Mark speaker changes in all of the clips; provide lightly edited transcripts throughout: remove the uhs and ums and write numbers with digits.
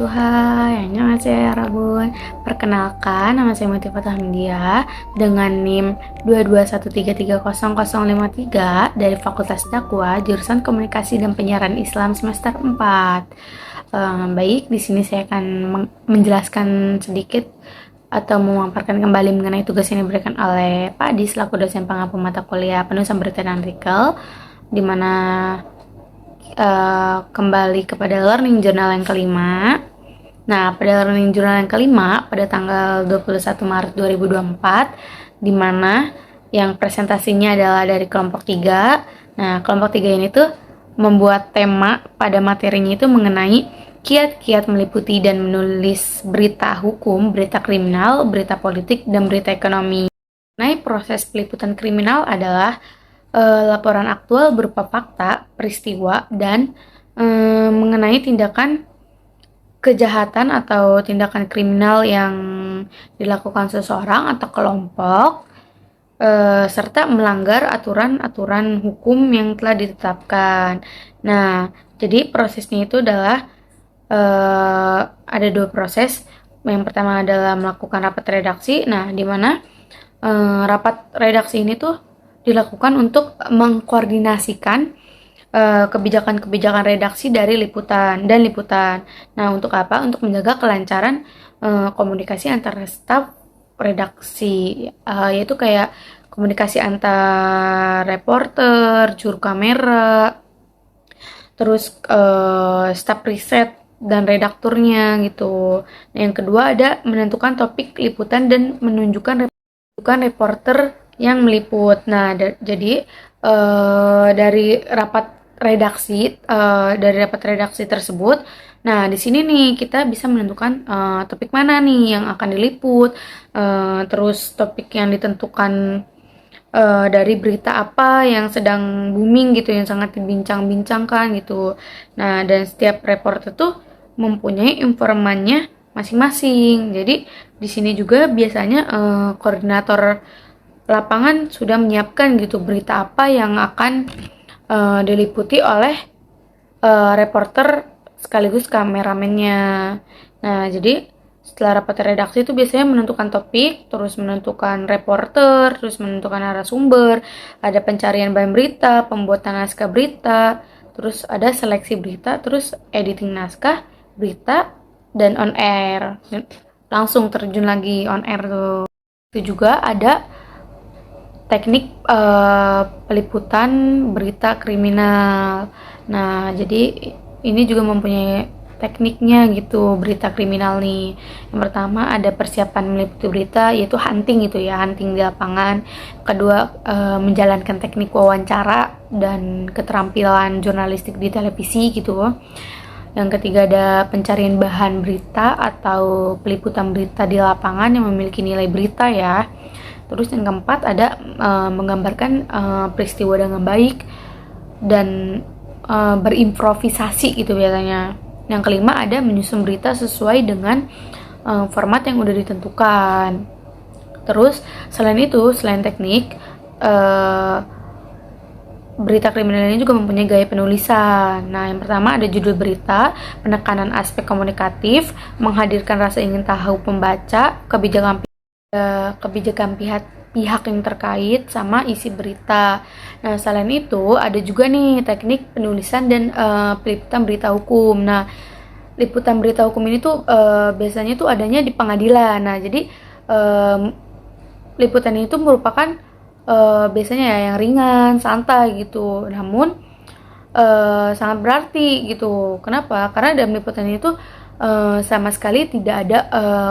Speaker 1: wabarakatuh. Hai, annyeonghaseyo ya Rabun. Perkenalkan, nama saya Muti Fatahmindia dengan NIM 221330053 dari Fakultas Dakwah, jurusan Komunikasi dan Penyiaran Islam semester 4. Baik, di sini saya akan menjelaskan sedikit atau memaparkan kembali mengenai tugas yang diberikan oleh Pak Adi selaku dosen pengampu mata kuliah penulisan berita dan artikel, di mana kembali kepada learning journal yang kelima. Nah, pada learning journal yang kelima pada tanggal 21 Maret 2024, di mana yang presentasinya adalah dari kelompok 3. Nah, kelompok 3 ini tuh membuat tema pada materinya itu mengenai kiat-kiat meliputi dan menulis berita hukum, berita kriminal, berita politik, dan berita ekonomi. Nah, proses peliputan kriminal adalah laporan aktual berupa fakta, peristiwa, dan mengenai tindakan kejahatan atau tindakan kriminal yang dilakukan seseorang atau kelompok, serta melanggar aturan-aturan hukum yang telah ditetapkan. Nah, jadi prosesnya itu adalah ada dua proses. Yang pertama adalah melakukan rapat redaksi. Nah, di mana rapat redaksi ini tuh dilakukan untuk mengkoordinasikan kebijakan-kebijakan redaksi dari liputan. Nah, untuk apa? Untuk menjaga kelancaran komunikasi antara staf redaksi, yaitu kayak komunikasi antar reporter, juru kamera, terus staf riset dan redakturnya gitu. Nah, yang kedua ada menentukan topik liputan dan menunjukkan reporter yang meliput. Nah, jadi dari rapat redaksi tersebut, nah di sini nih kita bisa menentukan topik mana nih yang akan diliput, terus topik yang ditentukan dari berita apa yang sedang booming gitu, yang sangat dibincang-bincangkan gitu. Nah, dan setiap reporter tuh mempunyai informannya masing-masing. Jadi di sini juga biasanya koordinator lapangan sudah menyiapkan gitu berita apa yang akan diliputi oleh reporter sekaligus kameramennya. Nah, jadi setelah rapat redaksi itu biasanya menentukan topik, terus menentukan reporter, terus menentukan narasumber, ada pencarian bahan berita, pembuatan naskah berita, terus ada seleksi berita, terus editing naskah berita, dan on air. Langsung terjun lagi on air tuh. Itu juga ada teknik peliputan berita kriminal. Nah, jadi ini juga mempunyai tekniknya gitu, berita kriminal nih. Yang pertama ada persiapan meliputi berita, yaitu hunting gitu ya, hunting di lapangan. Kedua, menjalankan teknik wawancara dan keterampilan jurnalistik di televisi gitu. Yang ketiga ada pencarian bahan berita atau peliputan berita di lapangan yang memiliki nilai berita ya. Terus yang keempat ada menggambarkan peristiwa dengan baik dan berimprovisasi gitu biasanya. Yang kelima ada menyusun berita sesuai dengan format yang udah ditentukan. Terus selain teknik, berita kriminal ini juga mempunyai gaya penulisan. Nah, yang pertama ada judul berita, penekanan aspek komunikatif, menghadirkan rasa ingin tahu pembaca, kebijakan pihak yang terkait sama isi berita. Nah, selain itu ada juga nih teknik penulisan dan peliputan berita hukum. Nah, liputan berita hukum ini tuh biasanya tuh adanya di pengadilan. Nah, jadi liputan ini tuh merupakan biasanya ya yang ringan, santai gitu. Namun sangat berarti gitu. Kenapa? Karena dalam liputan itu sama sekali tidak ada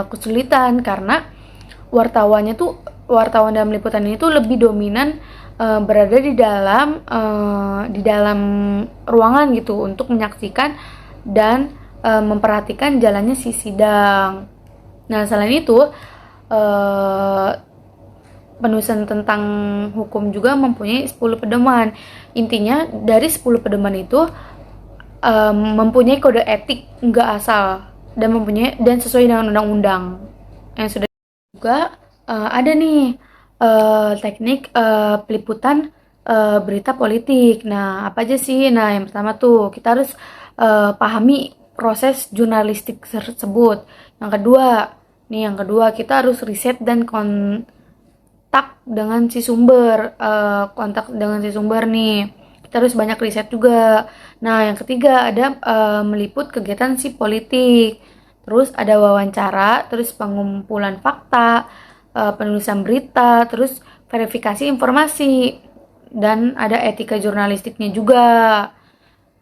Speaker 1: kesulitan, karena wartawan dalam liputan ini tuh lebih dominan berada di dalam ruangan gitu untuk menyaksikan dan memperhatikan jalannya si sidang. Nah, selain itu penulisan tentang hukum juga mempunyai 10 pedoman. Intinya dari 10 pedoman itu mempunyai kode etik, nggak asal, dan sesuai dengan undang-undang yang sudah. Juga ada nih teknik peliputan berita politik. Nah, apa aja sih? Nah, yang pertama tuh kita harus pahami proses jurnalistik tersebut. Yang kedua kita harus riset dan kontak dengan si sumber nih. Kita harus banyak riset juga. Nah, yang ketiga ada meliput kegiatan si politik. Terus ada wawancara, terus pengumpulan fakta, penulisan berita, terus verifikasi informasi, dan ada etika jurnalistiknya juga.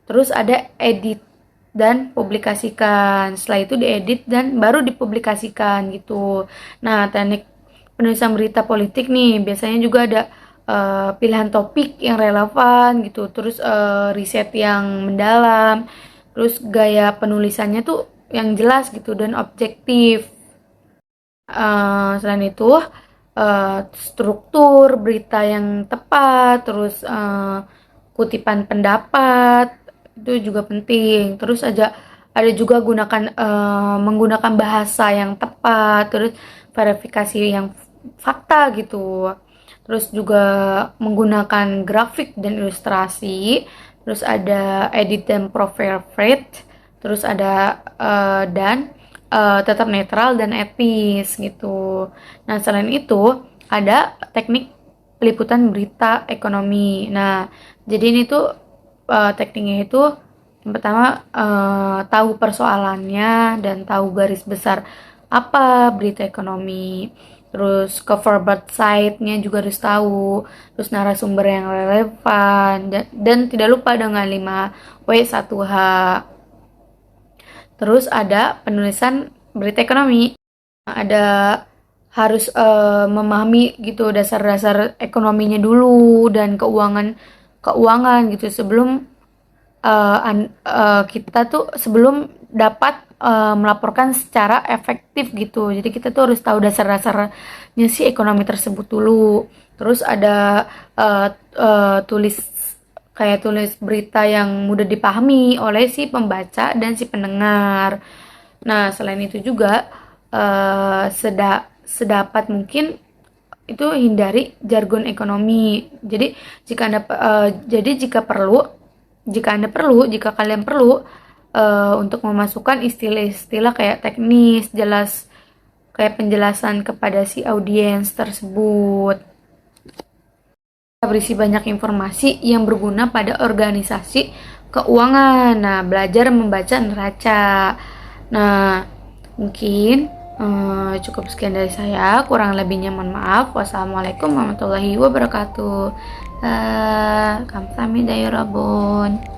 Speaker 1: Terus ada edit dan publikasikan. Setelah itu diedit dan baru dipublikasikan gitu. Nah, teknik penulisan berita politik nih biasanya juga ada pilihan topik yang relevan gitu, terus riset yang mendalam, terus gaya penulisannya tuh yang jelas gitu dan objektif. Selain itu struktur berita yang tepat, terus kutipan pendapat itu juga penting. Terus ada juga menggunakan bahasa yang tepat, terus verifikasi yang fakta gitu. Terus juga menggunakan grafik dan ilustrasi. Terus ada edit dan profile rate. Terus ada dan tetap netral dan etis gitu. Nah, selain itu ada teknik peliputan berita ekonomi. Nah, jadi ini tuh tekniknya itu yang pertama tahu persoalannya dan tahu garis besar apa berita ekonomi. Terus cover bird site-nya juga harus tahu. Terus narasumber yang relevan dan tidak lupa dengan 5W1H. Terus ada penulisan berita ekonomi. Ada harus memahami gitu dasar-dasar ekonominya dulu dan keuangan gitu kita tuh sebelum dapat melaporkan secara efektif gitu. Jadi kita tuh harus tahu dasar-dasarnya si ekonomi tersebut dulu. Terus ada tulis berita yang mudah dipahami oleh si pembaca dan si pendengar. Nah, selain itu juga sedapat mungkin itu hindari jargon ekonomi. Jika kalian perlu untuk memasukkan istilah-istilah kayak teknis, jelas kayak penjelasan kepada si audiens tersebut. Berisi banyak informasi yang berguna pada organisasi keuangan. Nah, belajar membaca neraca. Nah, mungkin cukup sekian dari saya. Kurang lebihnya mohon maaf. Wassalamualaikum warahmatullahi wabarakatuh. Kamsahamnida ya Rabbun.